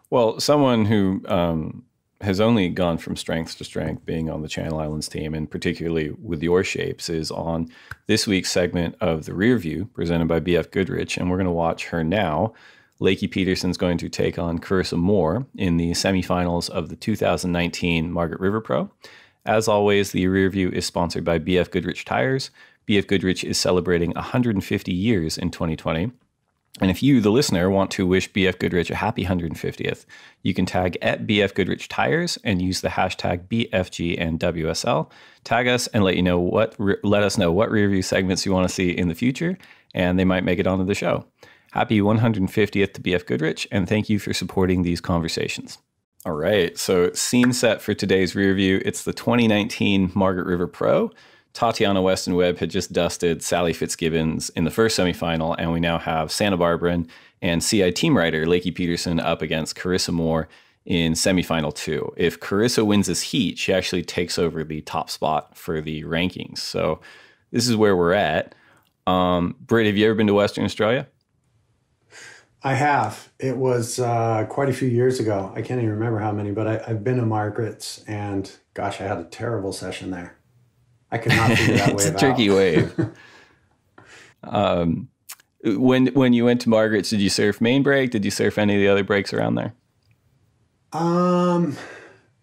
Well, someone who has only gone from strength to strength being on the Channel Islands team, and particularly with your shapes, is on this week's segment of the Rear View presented by BF Goodrich. And we're going to watch her now. Lakey Peterson's going to take on Carissa Moore in the semifinals of the 2019 Margaret River Pro. As always, the Rear View is sponsored by BF Goodrich Tires. BF Goodrich is celebrating 150 years in 2020. And if you, the listener, want to wish BF Goodrich a happy 150th, you can tag at BF Goodrich Tires and use the hashtag BFG and WSL. Tag us and let us know what rear view segments you want to see in the future, and they might make it onto the show. Happy 150th to BF Goodrich, and thank you for supporting these conversations. All right, so scene set for today's rear view. It's the 2019 Margaret River Pro. Tatiana Weston Webb had just dusted Sally Fitzgibbons in the first semifinal, and we now have Santa Barbaran and CI team rider Lakey Peterson up against Carissa Moore in semifinal 2. If Carissa wins this heat, she actually takes over the top spot for the rankings. So this is where we're at. Britt, have you ever been to Western Australia? I have. It was quite a few years ago. I can't even remember how many, but I've been to Margaret's, and gosh, I had a terrible session there. I could not figure that wave out. It's a tricky wave. When you went to Margaret's, did you surf main break? Did you surf any of the other breaks around there?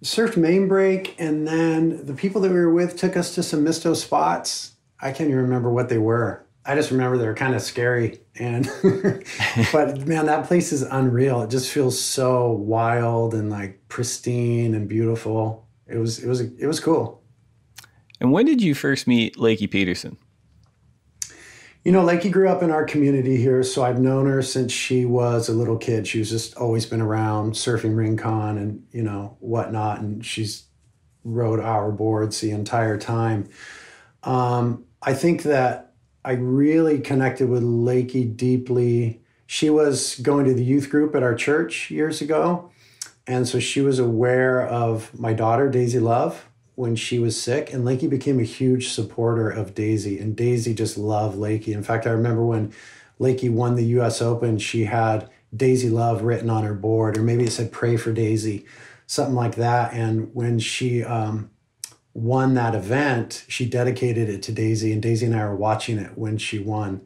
Surfed main break, and then the people that we were with took us to some misto spots. I can't even remember what they were. I just remember they were kind of scary, and but man, that place is unreal. It just feels so wild and like pristine and beautiful. It was cool. And when did you first meet Lakey Peterson? You know, Lakey grew up in our community here, so I've known her since she was a little kid. She's just always been around surfing Rincon and, you know, whatnot, and she's rode our boards the entire time. I think that I really connected with Lakey deeply. She was going to the youth group at our church years ago, and so she was aware of my daughter, Daisy Love, when she was sick, and Lakey became a huge supporter of Daisy, and Daisy just loved Lakey. In fact, I remember when Lakey won the US Open, she had Daisy Love written on her board, or maybe it said pray for Daisy, something like that. And when she won that event, she dedicated it to Daisy, and Daisy and I were watching it when she won.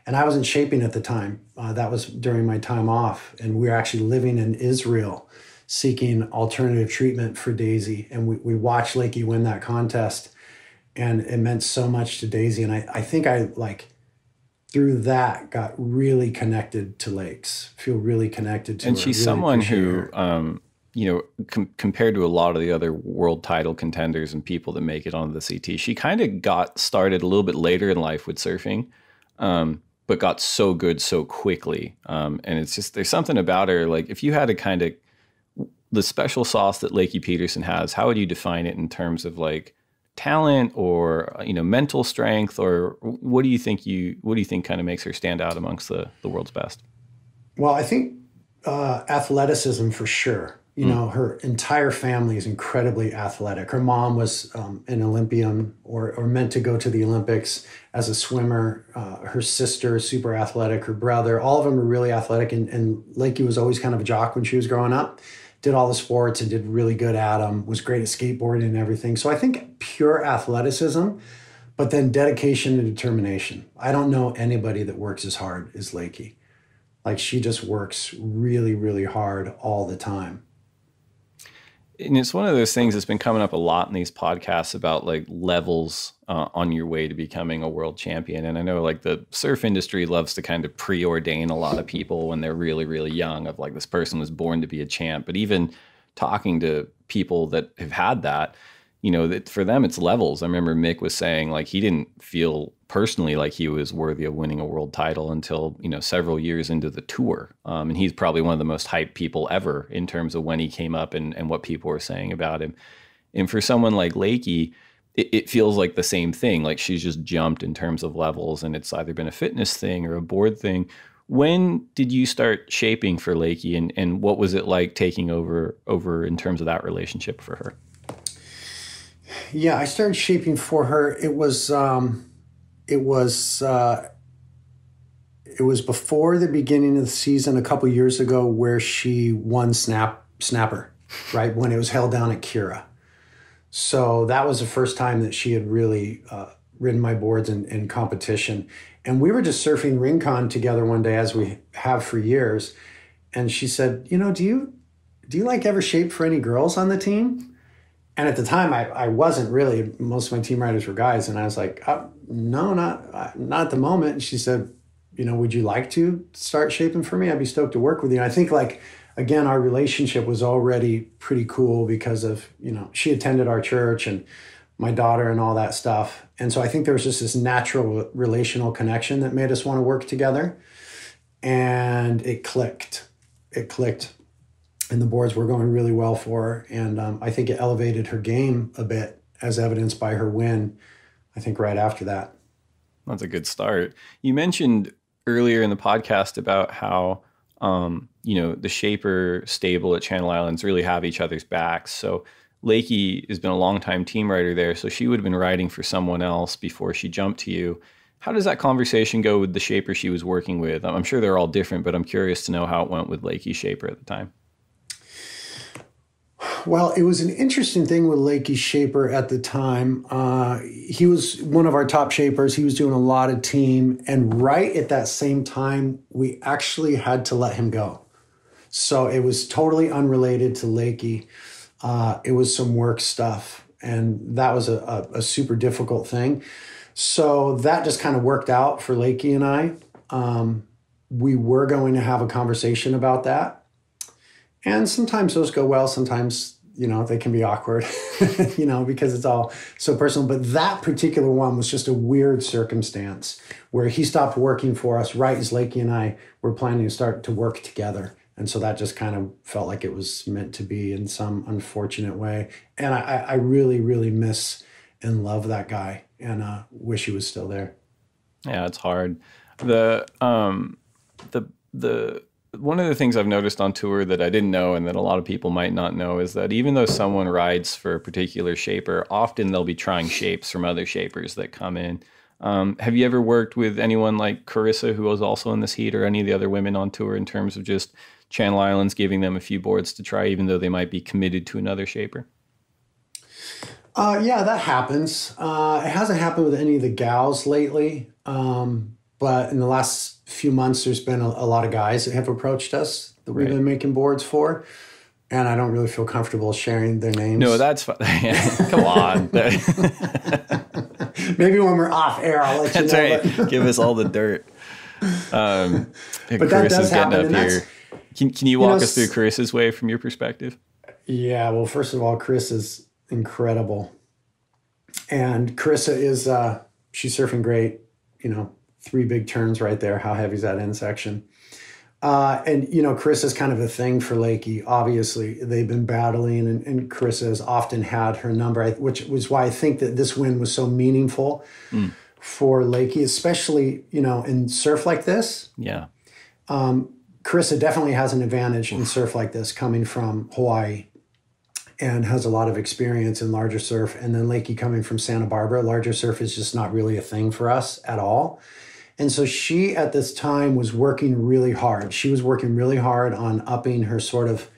And I wasn't shaping at the time. That was during my time off, and we were actually living in Israel seeking alternative treatment for Daisy. And we watched Lakey win that contest, and it meant so much to Daisy. And I think I, like, through that, got really connected to Lakes, feel really connected to her. And she's really someone who, you know, compared to a lot of the other world title contenders and people that make it onto the CT, she kind of got started a little bit later in life with surfing, but got so good so quickly. And it's just, there's something about her, like, if you had to kind of, the special sauce that Lakey Peterson has, how would you define it in terms of like talent or, you know, mental strength, or what do you think kind of makes her stand out amongst the world's best? Well, I think athleticism for sure. You know, her entire family is incredibly athletic. Her mom was an Olympian or meant to go to the Olympics as a swimmer. Her sister is super athletic. Her brother, all of them are really athletic. And Lakey was always kind of a jock when she was growing up. Did all the sports and did really good at them, was great at skateboarding and everything. So I think pure athleticism, but then dedication and determination. I don't know anybody that works as hard as Lakey. Like, she just works really, really hard all the time. And it's one of those things that's been coming up a lot in these podcasts about like levels on your way to becoming a world champion. And I know like the surf industry loves to kind of preordain a lot of people when they're really, really young, of like, this person was born to be a champ. But even talking to people that have had that, you know, that for them it's levels. I remember Mick was saying like he didn't feel personally like he was worthy of winning a world title until, you know, several years into the tour. And he's probably one of the most hyped people ever in terms of when he came up and what people were saying about him. And for someone like Lakey, it feels like the same thing. Like, she's just jumped in terms of levels, and it's either been a fitness thing or a board thing. When did you start shaping for Lakey, and what was it like taking over in terms of that relationship for her? Yeah, I started shaping for her. It was it was before the beginning of the season a couple years ago where she won snapper, right, when it was held down at Kira. So that was the first time that she had really ridden my boards in competition. And we were just surfing Rincon together one day, as we have for years. And she said, you know, do you like ever shape for any girls on the team? And at the time, I wasn't really. Most of my team riders were guys. And I was like, no, not at the moment. And she said, you know, would you like to start shaping for me? I'd be stoked to work with you. And I think, like, again, our relationship was already pretty cool because of, you know, she attended our church and my daughter and all that stuff. And so I think there was just this natural relational connection that made us want to work together. And it clicked. And the boards were going really well for her. And I think it elevated her game a bit, as evidenced by her win, I think, right after that. That's a good start. You mentioned earlier in the podcast about how, you know, the shaper stable at Channel Islands really have each other's backs. So Lakey has been a longtime team rider there, so she would have been riding for someone else before she jumped to you. How does that conversation go with the shaper she was working with? I'm sure they're all different, but I'm curious to know how it went with Lakey's shaper at the time. Well, it was an interesting thing with Lakey's shaper at the time. He was one of our top shapers. He was doing a lot of team. And right at that same time, we actually had to let him go. So it was totally unrelated to Lakey. It was some work stuff. And that was a super difficult thing. So that just kind of worked out for Lakey and I. We were going to have a conversation about that. And sometimes those go well. Sometimes, you know, they can be awkward, you know, because it's all so personal. But that particular one was just a weird circumstance where he stopped working for us right as Lakey and I were planning to start to work together. And so that just kind of felt like it was meant to be in some unfortunate way. And I really, really miss and love that guy and wish he was still there. Yeah, it's hard. One of the things I've noticed on tour that I didn't know and that a lot of people might not know is that even though someone rides for a particular shaper, often they'll be trying shapes from other shapers that come in. Have you ever worked with anyone like Carissa, who was also in this heat, or any of the other women on tour, in terms of just Channel Islands giving them a few boards to try, even though they might be committed to another shaper? Yeah, that happens. It hasn't happened with any of the gals lately. But in the last few months, there's been a lot of guys that have approached us that we've been making boards for. And I don't really feel comfortable sharing their names. No, that's fine. Come on. Maybe when we're off air, I'll let you know. That's right. Give us all the dirt. But that does happen. Up here. Can you walk us through Carissa's way from your perspective? Yeah, well, first of all, Carissa's incredible. And Carissa is, she's surfing great, you know, 3 big turns right there. How heavy is that end section? And, you know, Carissa's kind of a thing for Lakey. Obviously, they've been battling, and Carissa has often had her number, which was why I think that this win was so meaningful for Lakey, especially, you know, in surf like this. Yeah. Carissa definitely has an advantage in surf like this, coming from Hawaii, and has a lot of experience in larger surf. And then Lakey coming from Santa Barbara, larger surf is just not really a thing for us at all. And so she, at this time, was working really hard. She was working really hard on upping her sort of,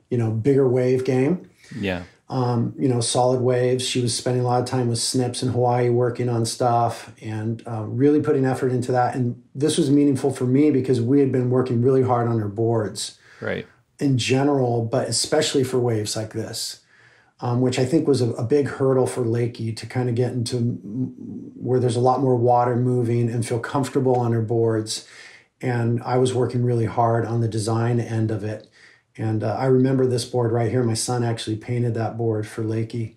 you know, bigger wave game. Yeah. You know, solid waves. She was spending a lot of time with Snips in Hawaii working on stuff and really putting effort into that. And this was meaningful for me because we had been working really hard on her boards. Right. In general, but especially for waves like this, which I think was a big hurdle for Lakey to kind of get into where there's a lot more water moving and feel comfortable on her boards. And I was working really hard on the design end of it. And I remember this board right here. My son actually painted that board for Lakey.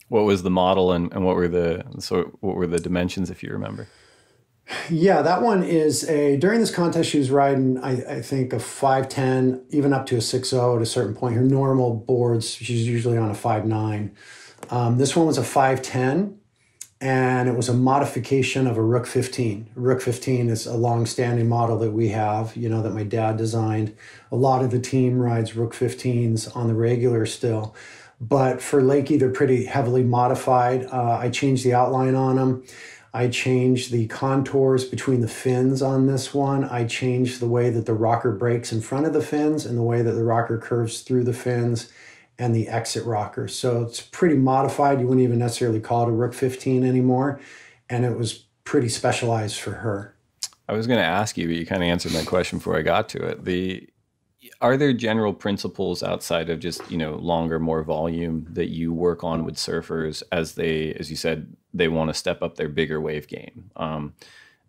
What was the model and what were the dimensions, if you remember? Yeah, that one is during this contest, she was riding, I think, a 5'10", even up to a 6'0" at a certain point. Her normal boards, she's usually on a 5'9". This one was a 5'10", and it was a modification of a Rook 15. Rook 15 is a long-standing model that we have, you know, that my dad designed. A lot of the team rides Rook 15s on the regular still. But for Lakey, they're pretty heavily modified. I changed the outline on them. I changed the contours between the fins on this one. I changed the way that the rocker breaks in front of the fins and the way that the rocker curves through the fins and the exit rocker. So it's pretty modified. You wouldn't even necessarily call it a Rook 15 anymore. And it was pretty specialized for her. I was going to ask you, but you kind of answered my question before I got to it. Are there general principles outside of just, longer, more volume that you work on with surfers as you said, they want to step up their bigger wave game?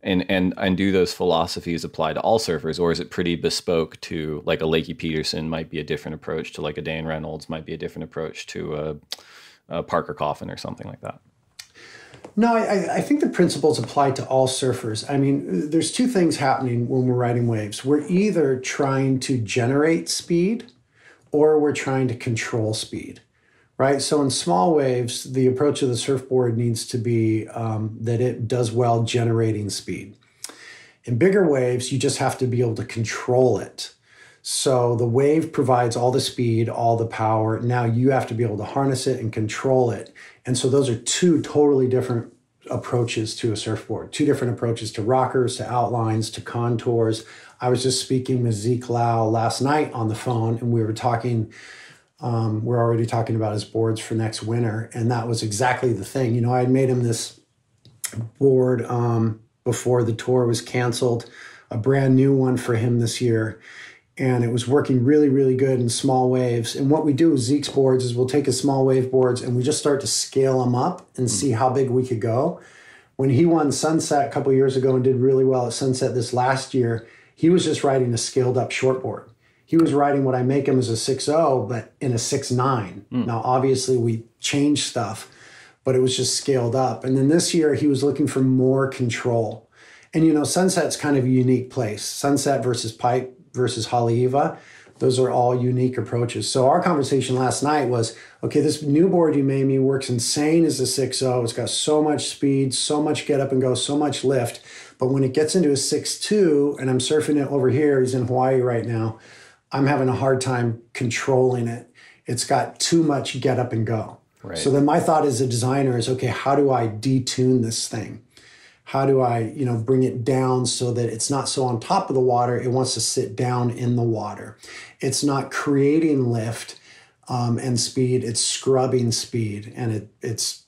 And do those philosophies apply to all surfers, or is it pretty bespoke to, like, a Lakey Peterson might be a different approach to, like, a Dan Reynolds might be a different approach to a Parker Coffin or something like that? No, I think the principles apply to all surfers. I mean, there's two things happening when we're riding waves. We're either trying to generate speed or we're trying to control speed, right? So in small waves, the approach of the surfboard needs to be that it does well generating speed. In bigger waves, you just have to be able to control it. So the wave provides all the speed, all the power. Now you have to be able to harness it and control it. And so those are two totally different approaches to a surfboard, two different approaches to rockers, to outlines, to contours. I was just speaking with Zeke Lau last night on the phone, and we were talking, we're already talking about his boards for next winter. And that was exactly the thing. I had made him this board before the tour was canceled, a brand new one for him this year. And it was working really, really good in small waves. And what we do with Zeke's boards is we'll take his small wave boards and we just start to scale them up and see how big we could go. When he won Sunset a couple of years ago and did really well at Sunset this last year, he was just riding a scaled up shortboard. He was riding what I make him as a 6.0, but in a 6.9. Now, obviously, we changed stuff, but it was just scaled up. And then this year, he was looking for more control. And, Sunset's kind of a unique place. Sunset versus Pipe versus Haleiwa, those are all unique approaches. So our conversation last night was, okay, this new board you made me works insane as a 6.0. It's got so much speed, so much get up and go, so much lift. But when it gets into a 6.2, and I'm surfing it over here, he's in Hawaii right now, I'm having a hard time controlling it. It's got too much get up and go. Right. So then my thought as a designer is, okay, how do I detune this thing? How do I, bring it down so that it's not so on top of the water, it wants to sit down in the water. It's not creating lift and speed, it's scrubbing speed. And it's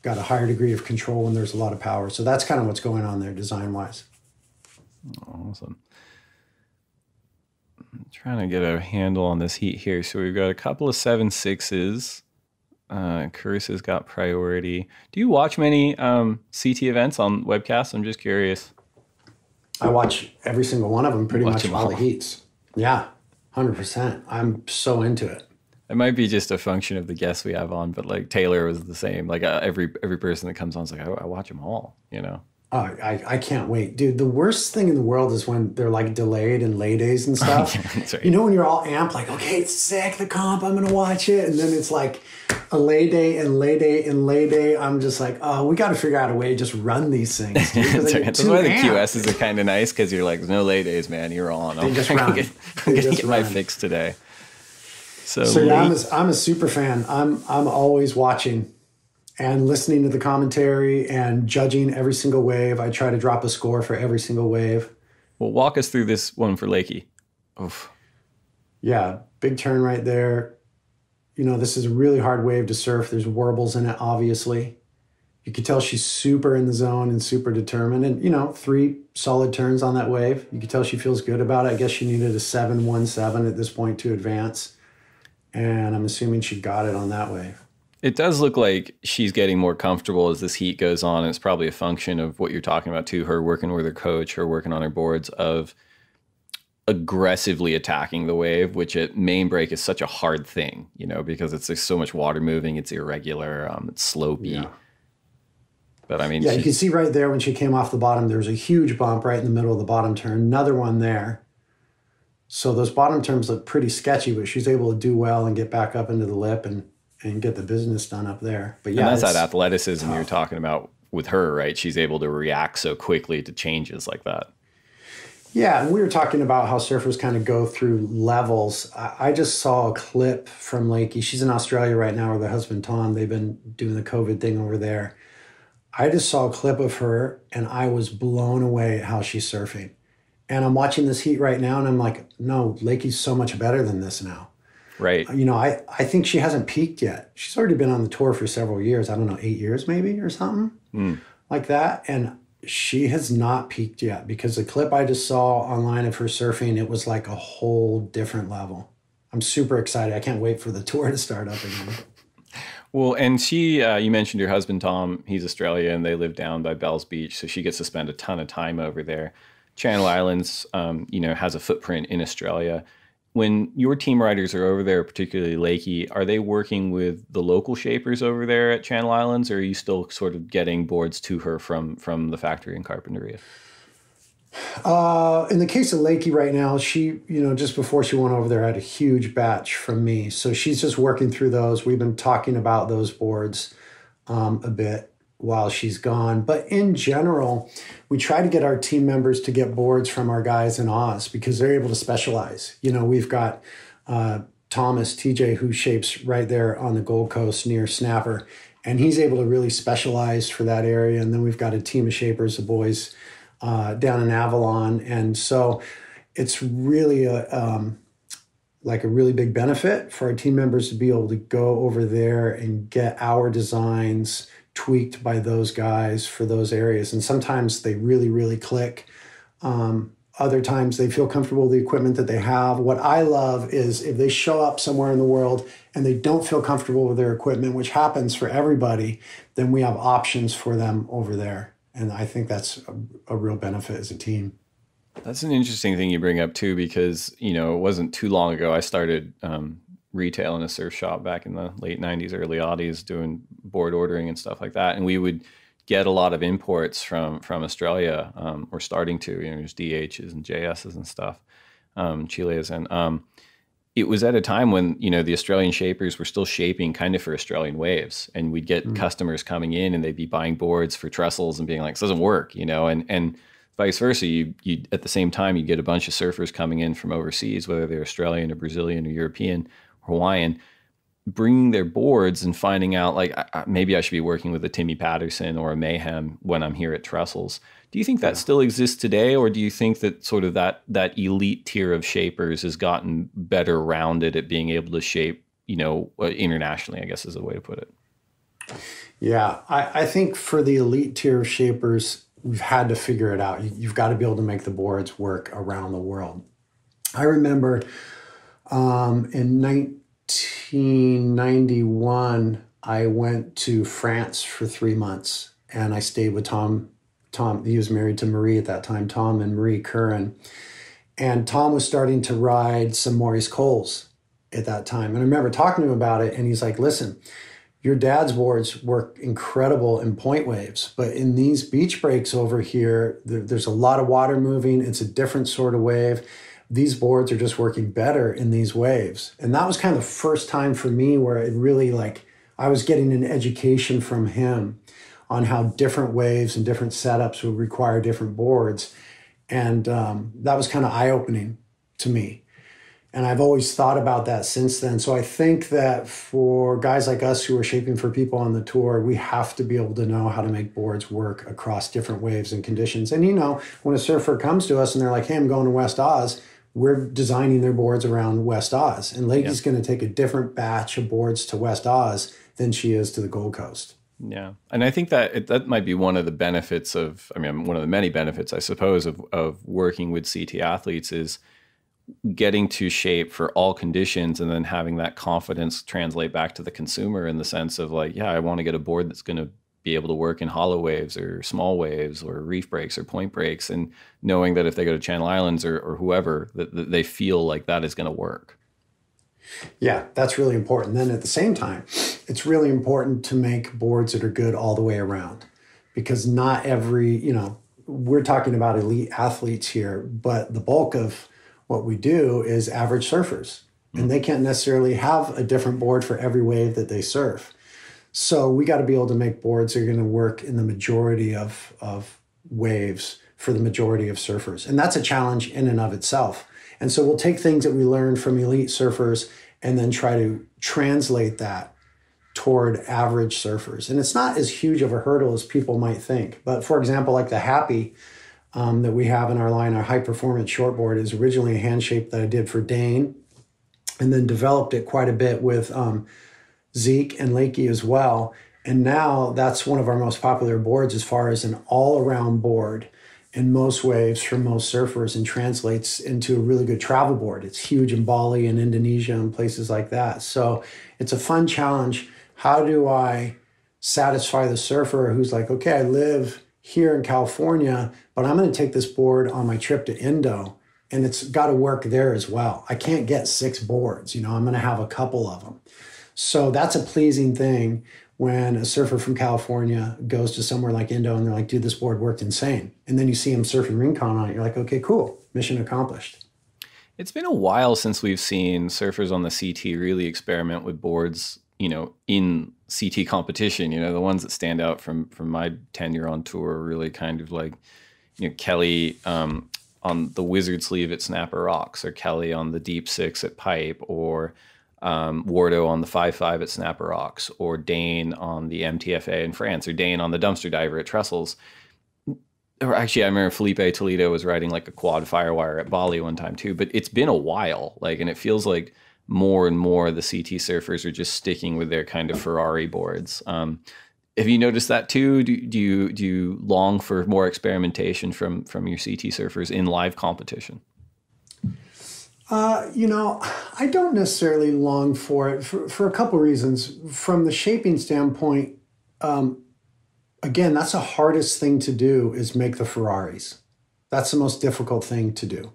got a higher degree of control when there's a lot of power. So that's kind of what's going on there design-wise. Awesome. I'm trying to get a handle on this heat here. So we've got a couple of 7.6s. Carissa's got priority. Do you watch many CT events on webcasts? I'm just curious. I watch every single one of them, pretty much all the heats. Yeah, 100%. I'm so into it. It might be just a function of the guests we have on, but like Taylor was the same. Like every person that comes on is like, I watch them all, Oh, I can't wait. Dude, the worst thing in the world is when they're like delayed and lay days and stuff. Yeah, that's right. When you're all amped, like, okay, it's sick, the comp, I'm going to watch it. And then it's like a lay day and lay day and lay day. I'm just like, oh, we got to figure out a way to just run these things. That's why the QSs are kind of nice, because you're like, no lay days, man, you're on. I'm going to get my fix today. So yeah, I'm a super fan. I'm always watching and listening to the commentary and judging every single wave. I try to drop a score for every single wave. Well, walk us through this one for Lakey. Oof. Yeah, big turn right there. This is a really hard wave to surf. There's warbles in it, obviously. You could tell she's super in the zone and super determined. And, 3 solid turns on that wave. You could tell she feels good about it. I guess she needed a 7.17 at this point to advance. And I'm assuming she got it on that wave. It does look like she's getting more comfortable as this heat goes on. And it's probably a function of what you're talking about too, her working with her coach, her working on her boards, of aggressively attacking the wave, which at main break is such a hard thing, because it's like so much water moving, it's irregular, it's slopey. Yeah. But I mean, yeah, you can see right there when she came off the bottom, there was a huge bump right in the middle of the bottom turn, another one there. So those bottom turns look pretty sketchy, but she's able to do well and get back up into the lip and get the business done up there. But yeah, and that's that athleticism you're talking about with her, right? She's able to react so quickly to changes like that. Yeah, and we were talking about how surfers kind of go through levels. I just saw a clip from Lakey. She's in Australia right now with her husband, Tom. They've been doing the COVID thing over there. I just saw a clip of her and I was blown away at how she's surfing. And I'm watching this heat right now and I'm like, no, Lakey's so much better than this now. Right. You know, I think she hasn't peaked yet. She's already been on the tour for several years. I don't know, 8 years maybe or something like that. And she has not peaked yet because the clip I just saw online of her surfing, it was like a whole different level. I'm super excited. I can't wait for the tour to start up again. Well, and she, you mentioned your husband, Tom, he's Australian and they live down by Bells Beach. So she gets to spend a ton of time over there. Channel Islands, you know, has a footprint in Australia. When your team riders are over there, particularly Lakey, are they working with the local shapers over there at Channel Islands, or are you still sort of getting boards to her from the factory in Carpinteria? In the case of Lakey right now, she, you know, just before she went over there, had a huge batch from me. So she's just working through those. We've been talking about those boards a bit while she's gone. But in general, we try to get our team members to get boards from our guys in Oz because they're able to specialize. You know, we've got Thomas, TJ, who shapes right there on the Gold Coast near Snapper, and he's able to really specialize for that area. And then we've got a team of shapers, the boys down in Avalon. And so it's really like a really big benefit for our team members to be able to go over there and get our designs tweaked by those guys for those areas. And sometimes they really, really click. Other times they feel comfortable with the equipment that they have. What I love is if they show up somewhere in the world and they don't feel comfortable with their equipment, which happens for everybody, then we have options for them over there. And I think that's a real benefit as a team. That's an interesting thing you bring up too, because, you know, it wasn't too long ago I started retail in a surf shop back in the late 90s, early aughties, doing board ordering and stuff like that. And we would get a lot of imports from Australia, or starting to, you know, there's DHs and JSs and stuff, Chiles. And it was at a time when, you know, the Australian shapers were still shaping kind of for Australian waves. And we'd get customers coming in and they'd be buying boards for trestles and being like, this doesn't work, you know, and vice versa. You at the same time, you get a bunch of surfers coming in from overseas, whether they're Australian or Brazilian or European, Hawaiian, bringing their boards and finding out like maybe I should be working with a Timmy Patterson or a Mayhem when I'm here at Trestles. Do you think that still exists today, or do you think that sort of that elite tier of shapers has gotten better rounded at being able to shape, you know, internationally, I guess is a way to put it? Yeah, I think for the elite tier of shapers, we've had to figure it out. You've got to be able to make the boards work around the world. I remember in 1991, I went to France for 3 months and I stayed with Tom. He was married to Marie at that time, Tom and Marie Curran. And Tom was starting to ride some Maurice Coles at that time. And I remember talking to him about it and he's like, listen, your dad's boards work incredible in point waves, but in these beach breaks over here, there's a lot of water moving. It's a different sort of wave. These boards are just working better in these waves. And that was kind of the first time for me where it really like, I was getting an education from him on how different waves and different setups would require different boards. And that was kind of eye-opening to me. And I've always thought about that since then. So I think that for guys like us who are shaping for people on the tour, we have to be able to know how to make boards work across different waves and conditions. And, you know, when a surfer comes to us and they're like, hey, I'm going to West Oz, we're designing their boards around West Oz. And Lakey's going to take a different batch of boards to West Oz than she is to the Gold Coast. Yeah. And I think that that might be one of the benefits of, I mean, one of the many benefits, I suppose, of working with CT athletes is getting to shape for all conditions and then having that confidence translate back to the consumer in the sense of like, yeah, I want to get a board that's going to be able to work in hollow waves or small waves or reef breaks or point breaks, and knowing that if they go to Channel Islands or whoever, that they feel like that is going to work. Yeah, that's really important. Then at the same time, it's really important to make boards that are good all the way around, because not every, you know, we're talking about elite athletes here, but the bulk of what we do is average surfers, and they can't necessarily have a different board for every wave that they surf. So we got to be able to make boards that are going to work in the majority of waves for the majority of surfers. And that's a challenge in and of itself. And so we'll take things that we learned from elite surfers and then try to translate that toward average surfers. And it's not as huge of a hurdle as people might think. But for example, like the Happy that we have in our line, our high performance shortboard, is originally a hand shape that I did for Dane, and then developed it quite a bit with Zeke and Lakey as well. And now that's one of our most popular boards as far as an all-around board in most waves for most surfers, and translates into a really good travel board. It's huge in Bali and Indonesia and places like that. So it's a fun challenge. How do I satisfy the surfer who's like, okay, I live here in California, but I'm going to take this board on my trip to Indo, and it's got to work there as well. I can't get 6 boards, I'm going to have a couple of them. So that's a pleasing thing when a surfer from California goes to somewhere like Indo and they're like, dude, this board worked insane. And then you see them surfing rincon on it. You're like, okay, cool. Mission accomplished. It's been a while since we've seen surfers on the CT really experiment with boards, in CT competition. The ones that stand out from my tenure on tour are really kind of like, Kelly on the Wizard sleeve at Snapper Rocks, or Kelly on the Deep 6 at Pipe, or Wardo on the 5.5 at Snapper Rocks, or Dane on the MTFA in France, or Dane on the Dumpster Diver at Trestles. Or actually, I remember Felipe Toledo was riding like a quad Firewire at Bali one time too. But it's been a while, and it feels like more and more the CT surfers are just sticking with their kind of Ferrari boards. Have you noticed that too? Do you long for more experimentation from your CT surfers in live competition? I don't necessarily long for it for a couple reasons. From the shaping standpoint, again, that's the hardest thing to do, is make the Ferraris. That's the most difficult thing to do.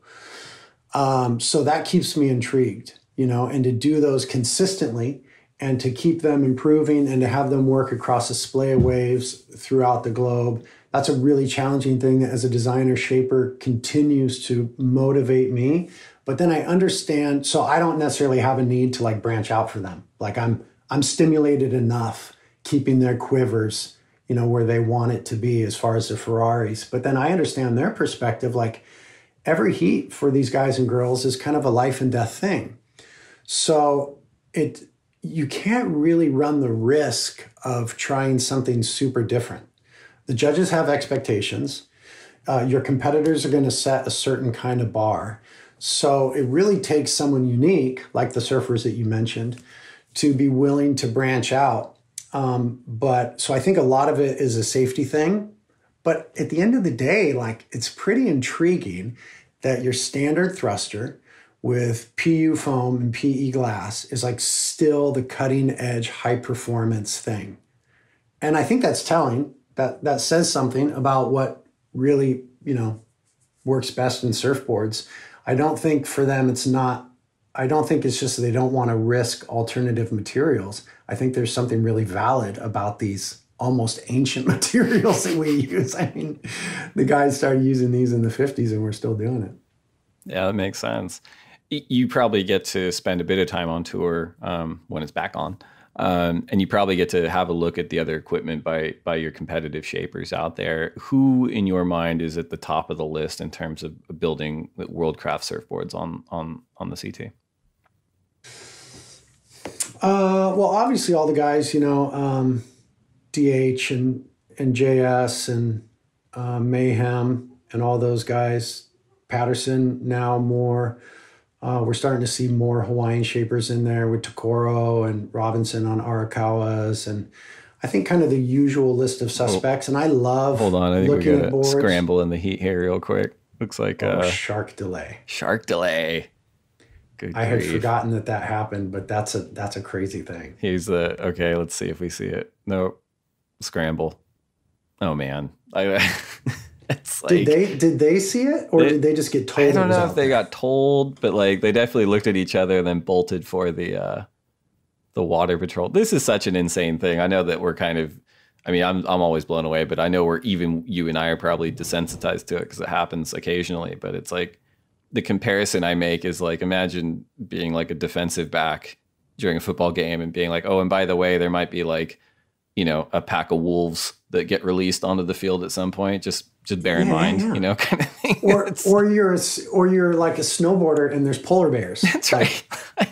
So that keeps me intrigued, and to do those consistently and to keep them improving and to have them work across a splay of waves throughout the globe. That's a really challenging thing that, as a designer shaper, continues to motivate me. But then I understand, so I don't necessarily have a need to branch out for them. I'm stimulated enough keeping their quivers, where they want it to be as far as the Ferraris. But then I understand their perspective, every heat for these guys and girls is kind of a life and death thing. So you can't really run the risk of trying something super different. The judges have expectations. Your competitors are going to set a certain kind of bar. So it really takes someone unique, like the surfers that you mentioned, to be willing to branch out. So I think a lot of it is a safety thing. But at the end of the day, it's pretty intriguing that your standard thruster with PU foam and PE glass is still the cutting edge high performance thing. And I think that's telling. That says something about what really, works best in surfboards. I don't think for them I don't think it's just that they don't want to risk alternative materials. I think there's something really valid about these almost ancient materials that we use. I mean, the guys started using these in the 50s and we're still doing it. Yeah, that makes sense. You probably get to spend a bit of time on tour when it's back on. And you probably get to have a look at the other equipment by your competitive shapers out there. Who, in your mind, is at the top of the list in terms of building world-craft surfboards on the CT? Well, obviously all the guys, DH and JS and Mayhem and all those guys. Patterson now more. We're starting to see more Hawaiian shapers in there with Tokoro and Robinson on Arakawas, and I think kind of the usual list of suspects. And I love Hold on, I think looking we at got to boards. scramble in the heat here real quick. Looks like Shark delay. Shark delay. Good I had grief. forgotten that happened, but that's a crazy thing. He's okay. Let's see if we see it. Nope. Scramble. Oh man. It's did they see it, or did they just get told? I don't know if they got told, but they definitely looked at each other and then bolted for the water patrol. This is such an insane thing. I know that we're kind of, I'm always blown away, but I know you and I are probably desensitized to it because it happens occasionally. But it's the comparison I make is imagine being a defensive back during a football game and being oh, and by the way, there might be a pack of wolves that get released onto the field at some point. Just bear in mind, kind of thing. Or you're like a snowboarder and there's polar bears. That's right.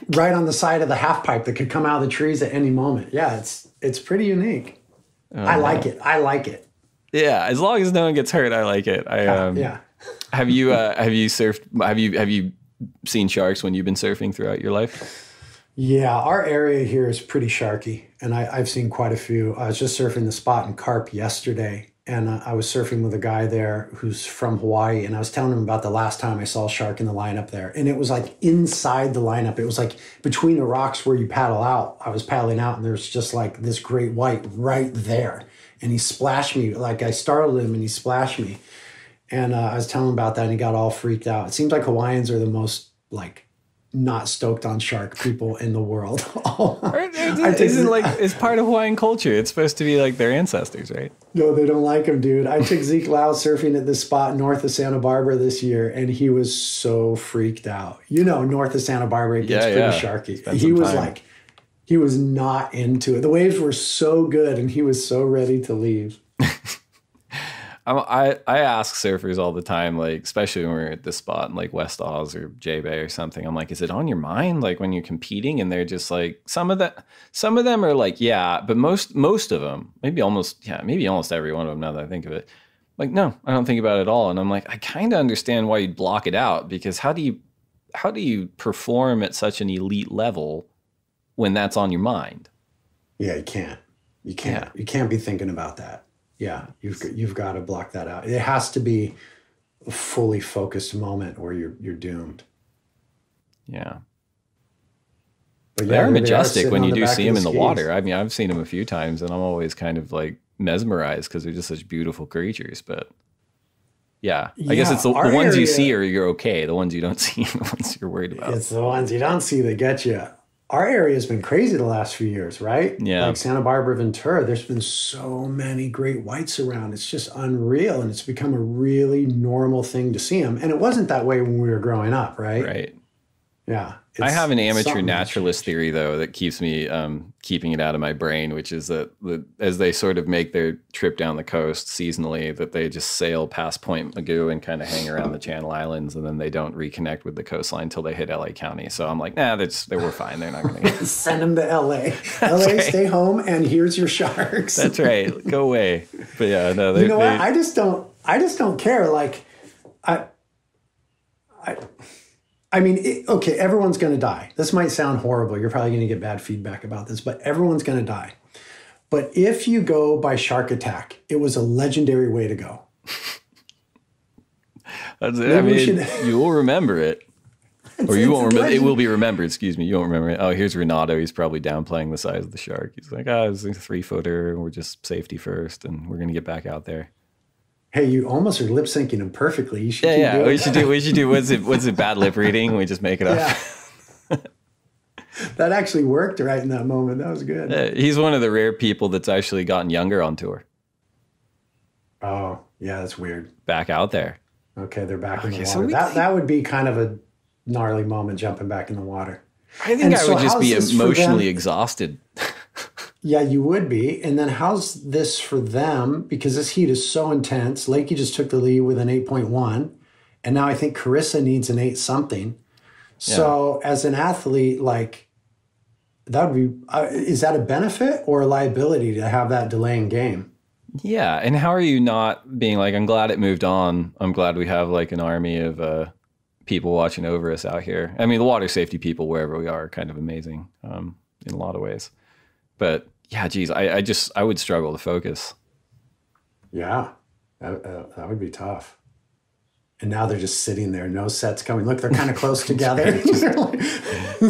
Right on the side of the half pipe that could come out of the trees at any moment. Yeah, it's pretty unique. I like it. Yeah, as long as no one gets hurt, I like it. Yeah. Have you surfed? Have you seen sharks when you've been surfing throughout your life? Yeah, our area here is pretty sharky, and I've seen quite a few. I was just surfing the spot in Carp yesterday, and I was surfing with a guy there who's from Hawaii, and I was telling him about the last time I saw a shark in the lineup there, and it was like inside the lineup. It was like between the rocks where you paddle out. I was paddling out, and there's just like this great white right there, and he splashed me. Like I startled him, and he splashed me, and I was telling him about that, and he got all freaked out. It seems like Hawaiians are the most like not stoked on shark people in the world. It's part of Hawaiian culture. It's supposed to be like their ancestors, right? No, they don't like them, dude. I took Zeke Lau surfing at this spot north of Santa Barbara this year, and he was so freaked out. North of Santa Barbara, it gets pretty sharky. He was not into it. The waves were so good, and he was so ready to leave. I ask surfers all the time, like, especially when we're at this spot in like West Oz or J Bay or something. I'm like, is it on your mind? Like when you're competing, and they're just like, some of them are like, yeah, but most of them, maybe almost every one of them. Now that I think of it, like, no, I don't think about it at all. And I'm like, I kind of understand why you'd block it out, because how do you perform at such an elite level when that's on your mind? Yeah, you can't. Yeah. You can't be thinking about that. Yeah, you've got to block that out. It has to be a fully focused moment, or you're doomed. Yeah. But they're majestic when you do see them in the water. I mean, I've seen them a few times, and I'm always kind of like mesmerized because they're just such beautiful creatures. But yeah, I guess it's the ones you see are you're okay. The ones you don't see are the ones you're worried about. It's the ones you don't see that get you. Our area has been crazy the last few years, right? Yeah. Like Santa Barbara, Ventura, there's been so many great whites around. It's just unreal. And it's become a really normal thing to see them. And it wasn't that way when we were growing up, right? Right. Yeah. I have an amateur naturalist theory, though, that keeps me keeping it out of my brain, which is that as they sort of make their trip down the coast seasonally, that they just sail past Point Magoo and kind of hang around the Channel Islands, and then they don't reconnect with the coastline until they hit LA County. So I'm like, nah, we're fine. They're not going to send them to LA. LA, stay home, and here's your sharks. That's right. Go away. But yeah, no. What? I just don't care. Like, I mean, okay, everyone's going to die. This might sound horrible. You're probably going to get bad feedback about this, but everyone's going to die. But if you go by shark attack, it was a legendary way to go. You will remember it. Or you won't remember. It will be remembered. Excuse me. You won't remember it. Oh, here's Renato. He's probably downplaying the size of the shark. He's like, it was a 3-footer. We're just safety first, and we're going to get back out there. Hey, you almost are lip syncing them perfectly. You should We should do. What's it? Bad lip reading? We just make it up. Yeah. That actually worked right in that moment. That was good. He's one of the rare people that's actually gotten younger on tour. Oh, yeah, that's weird. Back out there. Okay, they're back in the water. So that would be kind of a gnarly moment, jumping back in the water. I think I would just be emotionally exhausted. Yeah, you would be. And then how's this for them? Because this heat is so intense. Lakey just took the lead with an 8.1. And now I think Carissa needs an 8 something. So as an athlete, like, that would be, is that a benefit or a liability to have that delay in game? Yeah. And how are you not being like, I'm glad it moved on. I'm glad we have like an army of people watching over us out here. I mean, the water safety people, wherever we are kind of amazing in a lot of ways. But yeah, geez, I would struggle to focus. Yeah, that would be tough. And now they're just sitting there, no sets coming. Look, they're kind of close together.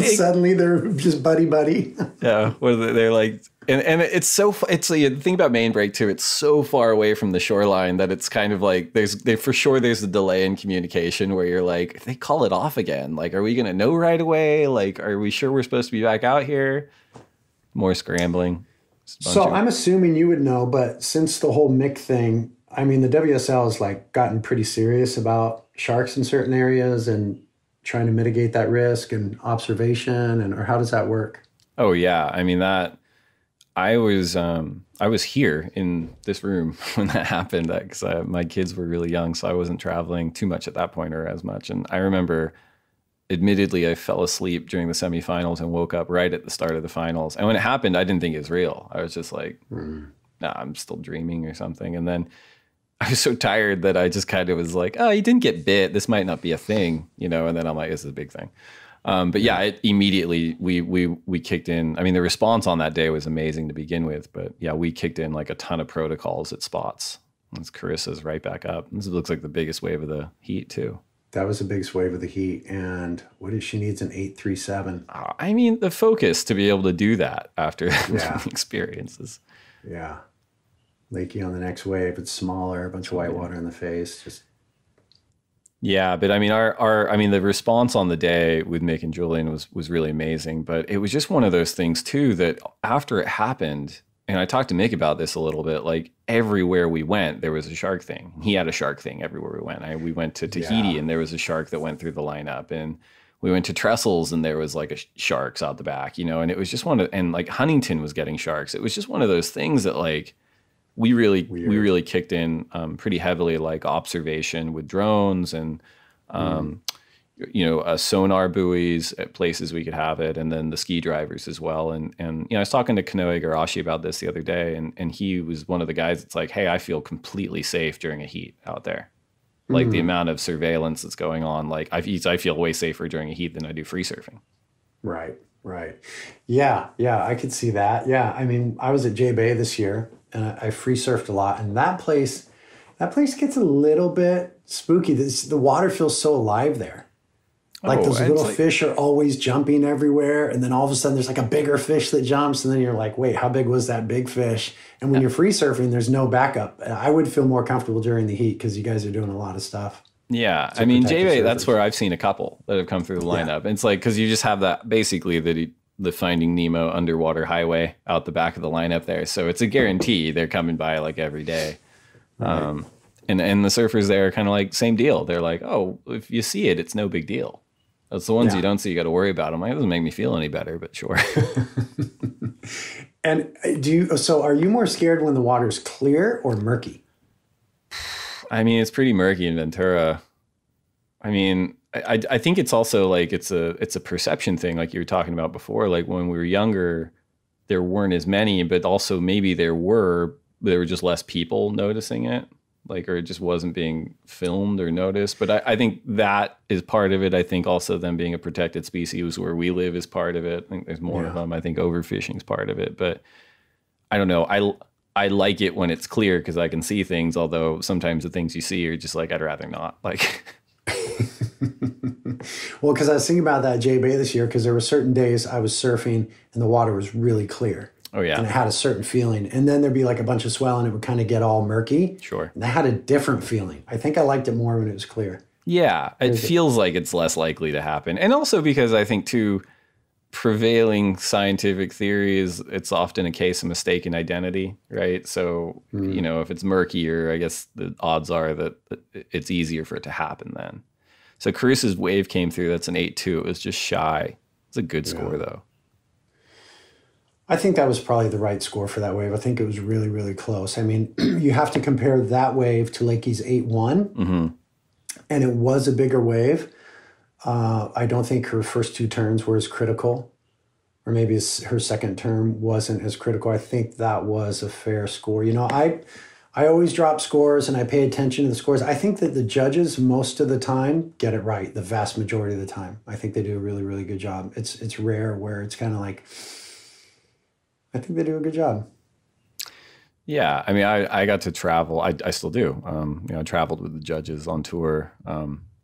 Suddenly they're just buddy. Yeah, they're like, and it's so, it's the thing about main break too. It's so far away from the shoreline that it's kind of like there's a delay in communication where you're like, if they call it off again, like, are we going to know right away? Like, are we sure we're supposed to be back out here? More scrambling. So I'm assuming you would know, but since the whole Mick thing, I mean, the WSL has like gotten pretty serious about sharks in certain areas and trying to mitigate that risk and observation, or how does that work? Oh yeah, I mean that. I was here in this room when that happened because my kids were really young, so I wasn't traveling too much at that point or as much. And I remember, admittedly, I fell asleep during the semifinals and woke up right at the start of the finals. And when it happened, I didn't think it was real. I was just like, nah, I'm still dreaming or something. And then I was so tired that I just kind of was like, oh, you didn't get bit. This might not be a thing, you know? And then I'm like, this is a big thing. But yeah, immediately we kicked in. I mean, the response on that day was amazing to begin with, but yeah, we kicked in like a ton of protocols at spots. As Carissa's right back up. This looks like the biggest wave of the heat too. That was the biggest wave of the heat. And what is she needs an 837. I mean, the focus to be able to do that after experiences. Yeah. Lakey on the next wave. It's smaller, a bunch of white water in the face. Just. Yeah, but I mean, the response on the day with Mick and Julian was really amazing. But it was just one of those things too that after it happened, and I talked to Mick about this a little bit. Like everywhere we went, there was a shark thing. He had a shark thing everywhere we went. We went to Tahiti, and there was a shark that went through the lineup, and we went to Trestles, and there was like sharks out the back, you know. And it was just and like Huntington was getting sharks. It was just one of those things that like. We really kicked in pretty heavily, like observation with drones and sonar buoys at places we could have it, and then the ski drivers as well. And I was talking to Kanoe Igarashi about this the other day, and he was one of the guys that's like, hey, I feel completely safe during a heat out there. Like the amount of surveillance that's going on, like I feel way safer during a heat than I do free surfing. Right. Yeah, I could see that. Yeah, I mean, I was at J Bay this year. And I free surfed a lot, and that place gets a little bit spooky. The water feels so alive there. Like those little fish are always jumping everywhere, and then all of a sudden there's like a bigger fish that jumps, and then you're like, wait, how big was that big fish? And when you're free surfing, there's no backup. I would feel more comfortable during the heat because you guys are doing a lot of stuff. Yeah, I mean, J-Bay, that's where I've seen a couple that have come through the lineup. And it's like, because you just have that, basically the Finding Nemo underwater highway out the back of the lineup there. So it's a guarantee they're coming by like every day. Right. And the surfers there are kind of like, same deal. They're like, oh, if you see it, it's no big deal. It's the ones you don't see, you got to worry about them. It doesn't make me feel any better, but sure. And are you more scared when the water's clear or murky? I mean, it's pretty murky in Ventura. I mean, I think it's also like it's a perception thing, like you were talking about before. Like when we were younger, there weren't as many, but also maybe there were just less people noticing it, like, or it just wasn't being filmed or noticed. But I think that is part of it. I think also them being a protected species where we live is part of it. I think there's more of them. I think overfishing is part of it, but I don't know. I like it when it's clear because I can see things, although sometimes the things you see are just like, I'd rather not. Like, well, because I was thinking about that J-Bay this year, because there were certain days I was surfing and the water was really clear. Oh, yeah. And it had a certain feeling. And then there'd be like a bunch of swell and it would kind of get all murky. Sure. And that had a different feeling. I think I liked it more when it was clear. Yeah, it feels like it's less likely to happen. And also because I think, too, prevailing scientific theory is it's often a case of mistaken identity, right? So, if it's murkier, I guess the odds are that it's easier for it to happen then. So Carissa's wave came through. That's an 8.2. It was just shy. It's a good score, though. I think that was probably the right score for that wave. I think it was really, really close. I mean, you have to compare that wave to Lakey's 8.1, and it was a bigger wave. I don't think her first two turns were as critical, or maybe her second turn wasn't as critical. I think that was a fair score. I always drop scores and I pay attention to the scores. I think that the judges most of the time get it right, the vast majority of the time. I think they do a really, really good job. It's rare where it's kind of like, I think they do a good job. Yeah, I mean, I got to travel. I still do. I traveled with the judges on tour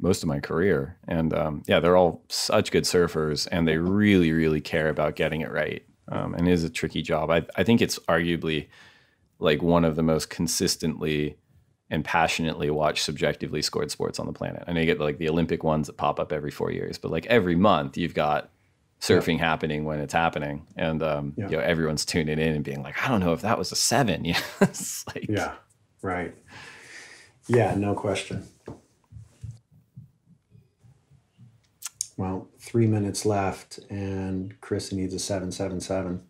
most of my career. And they're all such good surfers and they really, really care about getting it right. And it is a tricky job. I think it's arguably like one of the most consistently and passionately watched subjectively scored sports on the planet. I know you get like the Olympic ones that pop up every 4 years, but like every month you've got surfing happening when it's happening. And, everyone's tuning in and being like, I don't know if that was a 7. It's like, yeah, right. Yeah, no question. Well, 3 minutes left and Carissa needs a 7.77.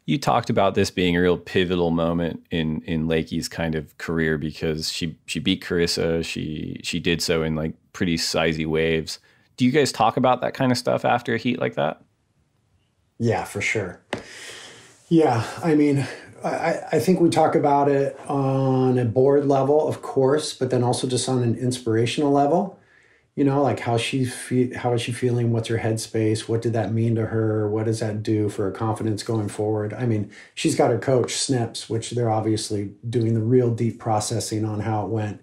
You talked about this being a real pivotal moment in Lakey's kind of career because she beat Carissa. She did so in like pretty sizey waves. Do you guys talk about that kind of stuff after a heat like that? Yeah, for sure. Yeah, I mean, I think we talk about it on a board level, of course, but then also just on an inspirational level. You know, like how is she feeling? What's her headspace? What did that mean to her? What does that do for her confidence going forward? I mean, she's got her coach, Snips, which they're obviously doing the real deep processing on how it went.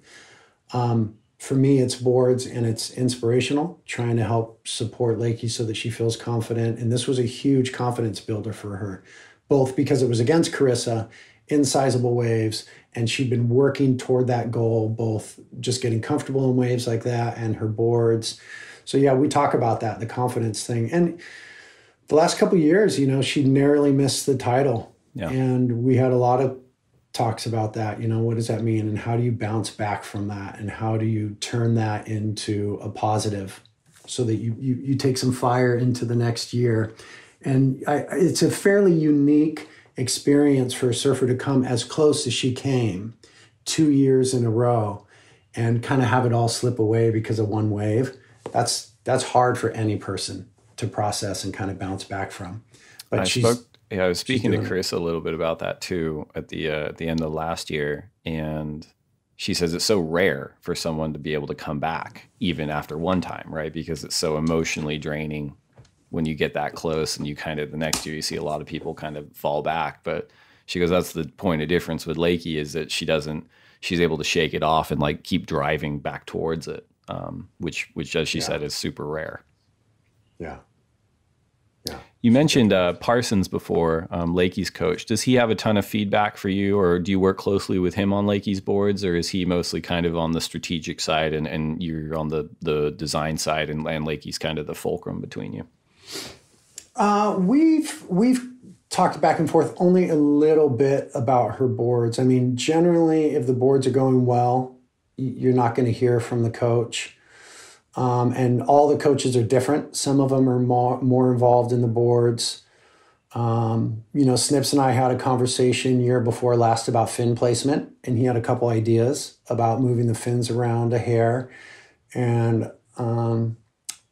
For me, it's boards and it's inspirational, trying to help support Lakey so that she feels confident. And this was a huge confidence builder for her, both because it was against Carissa in sizable waves, and she'd been working toward that goal, both just getting comfortable in waves like that and her boards. So yeah, we talk about that, the confidence thing. And the last couple of years, you know, she narrowly missed the title. Yeah. And we had a lot of talks about that. You know, what does that mean? And how do you bounce back from that? And how do you turn that into a positive so that you take some fire into the next year? And it's a fairly unique experience for a surfer to come as close as she came 2 years in a row and kind of have it all slip away because of one wave. That's hard for any person to process and kind of bounce back from. But I was speaking to Carissa a little bit about that too at the end of last year, and she says it's so rare for someone to be able to come back even after one time, right? Because it's so emotionally draining when you get that close, and you kind of the next year you see a lot of people kind of fall back. But she goes, that's the point of difference with Lakey, is that she's able to shake it off and like keep driving back towards it, which as she said is super rare. Yeah. Yeah. You mentioned Parsons before, Lakey's coach. Does he have a ton of feedback for you, or do you work closely with him on Lakey's boards, or is he mostly kind of on the strategic side and you're on the design side, and Lakey's kind of the fulcrum between you? We've talked back and forth only a little bit about her boards. I mean, generally, if the boards are going well, you're not going to hear from the coach. And all the coaches are different. Some of them are more involved in the boards. You know, Snips and I had a conversation year before last about fin placement, and he had a couple ideas about moving the fins around a hair. And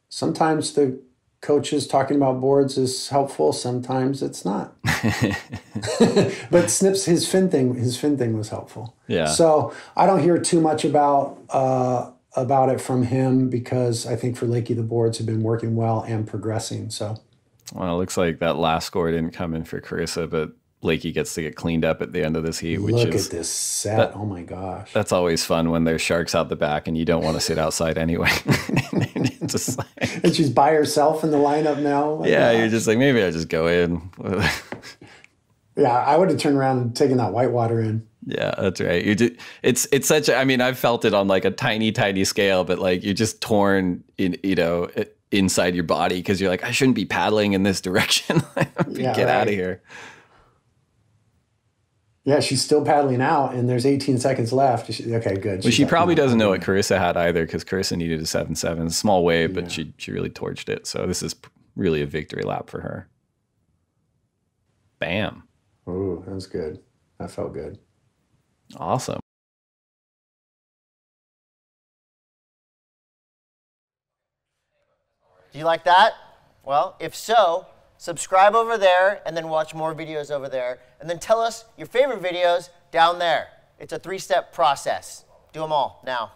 sometimes the coaches talking about boards is helpful. Sometimes it's not. But Snips, his fin thing was helpful. Yeah. So I don't hear too much about it from him, because I think for Lakey, the boards have been working well and progressing. So, well, it looks like that last score didn't come in for Carissa, but Lakey gets to get cleaned up at the end of this heat. Look at this set. Oh my gosh. That's always fun when there's sharks out the back and you don't want to sit outside anyway. Just like, and she's by herself in the lineup now. Yeah, you're just like, maybe I'll just go in. Yeah, I would have turned around and taken that whitewater in. Yeah, that's right. It's such a, I mean, I've felt it on like a tiny scale, but like you're just torn in, you know, inside your body, because you're like, I shouldn't be paddling in this direction. Get out of here. Yeah, she's still paddling out, and there's 18 seconds left. Okay, good. Well, she probably doesn't know what Carissa had either, because Carissa needed a 7.7, a small wave, but she really torched it. So this is really a victory lap for her. Bam. Ooh, that was good. That felt good. Awesome. Do you like that? Well, if so, subscribe over there and then watch more videos over there. And then tell us your favorite videos down there. It's a 3-step process. Do them all now.